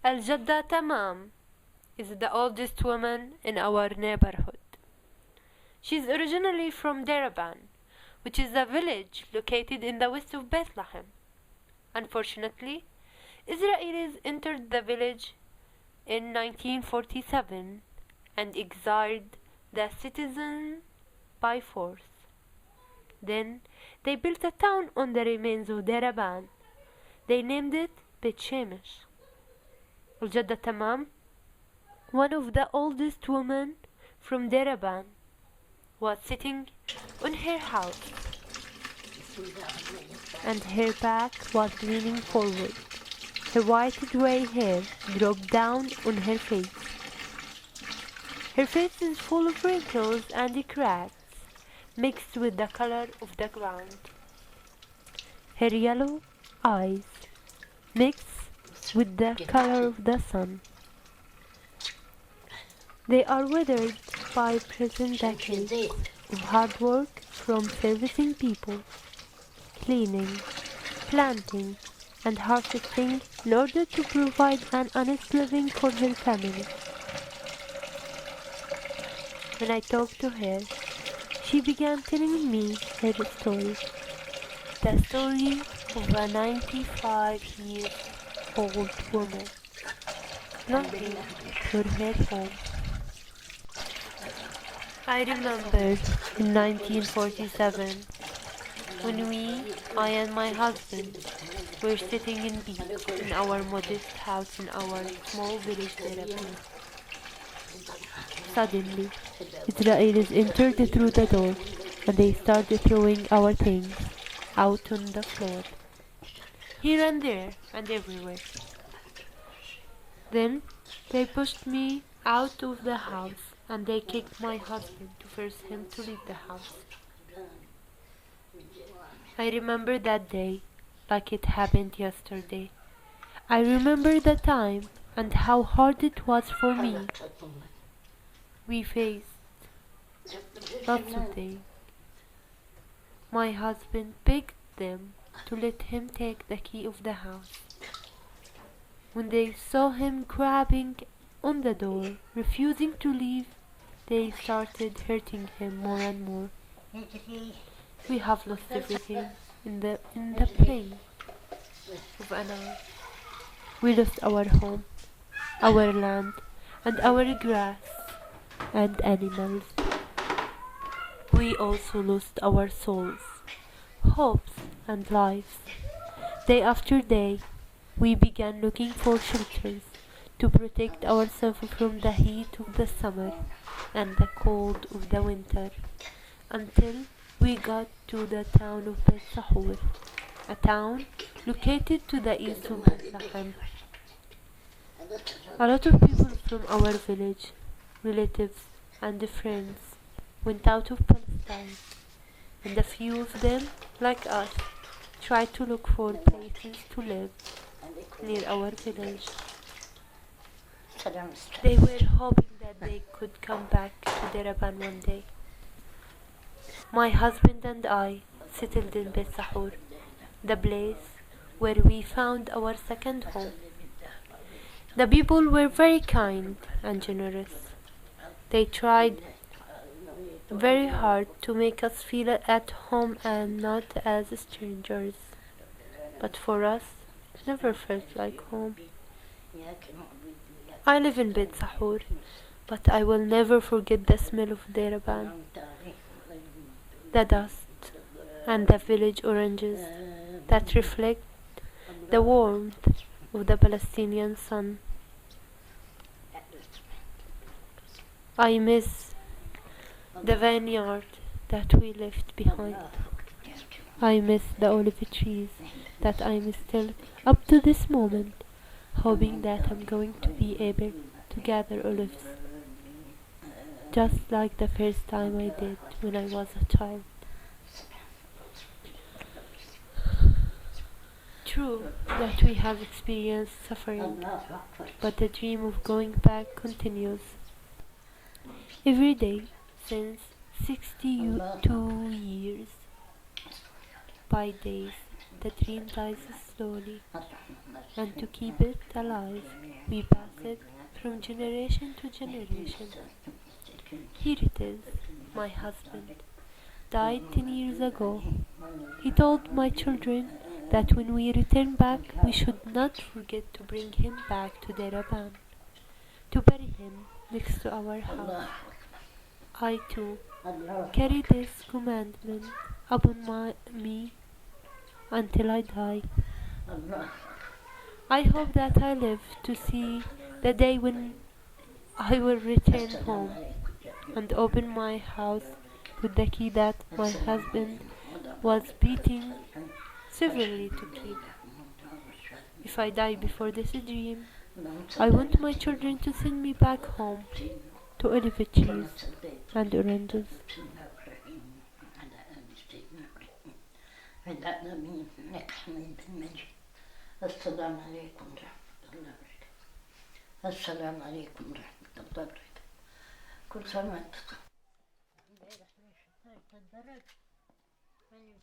Al-Jadda Tamam is the oldest woman in our neighborhood. She's originally from Deraban, which is a village located in the west of Bethlehem. Unfortunately, Israelis entered the village in 1947 and exiled the citizens by force. Then they built a town on the remains of Deraban. They named it Bet Shemesh. Al-Jadda Tamam, one of the oldest women from Deraban, was sitting on her house and her back was leaning forward. Her white grey hair dropped down on her face. Her face is full of wrinkles and cracks mixed with the color of the ground. Her yellow eyes mix with the color of the sun. They are weathered by present decades of hard work from servicing people, cleaning, planting, and harvesting in order to provide an honest living for her family. When I talked to her, she began telling me her story. The story of a 95-year-old woman longing for her home. I remember in 1947 when I and my husband, were sitting in peace in our modest house in our small village there. Suddenly, Israelis entered through the door and they started throwing our things out on the floor, here and there and everywhere. Then they pushed me out of the house and they kicked my husband to force him to leave the house. I remember that day like it happened yesterday. I remember the time and how hard it was for me. We faced lots of things. My husband begged them to let him take the key of the house. When they saw him grabbing on the door, refusing to leave, they started hurting him more and more. We have lost everything in the blink of an eye. We lost our home, our land, and our grass and animals. We also lost our souls, hopes, and lives. Day after day, we began looking for shelters to protect ourselves from the heat of the summer and the cold of the winter, until we got to the town of Bet Sahur, a town located to the east of Bethlehem. A lot of people from our village, relatives and friends, went out of Palestine, and a few of them, like us, tried to look for places to live near our village. They were hoping that they could come back to Deraban one day. My husband and I settled in Bet Sahur, the place where we found our second home. The people were very kind and generous. They tried very hard to make us feel at home and not as strangers. But for us, it never felt like home. I live in Bet Sahur, but I will never forget the smell of Deraban, the dust, and the village oranges that reflect the warmth of the Palestinian sun. I miss the vineyard that we left behind. I miss the olive trees that I'm still, up to this moment, hoping that I'm going to be able to gather olives, just like the first time I did when I was a child. True that we have experienced suffering, but the dream of going back continues. Every day since 62 years, by days the dream dies slowly, and to keep it alive, we pass it from generation to generation. Here it is, my husband died 10 years ago. He told my children that when we return back, we should not forget to bring him back to Deraban, to bury him next to our house. I too carry this commandment upon me until I die. I hope that I live to see the day when I will return home and open my house with the key that my husband was beating severely to keep. If I die before this dream, I want my children to send me back home to olive trees and oranges. السلام عليكم ورحمة الله وبركاته. السلام عليكم ورحمة الله وبركاته. كل سنة وانت طيب.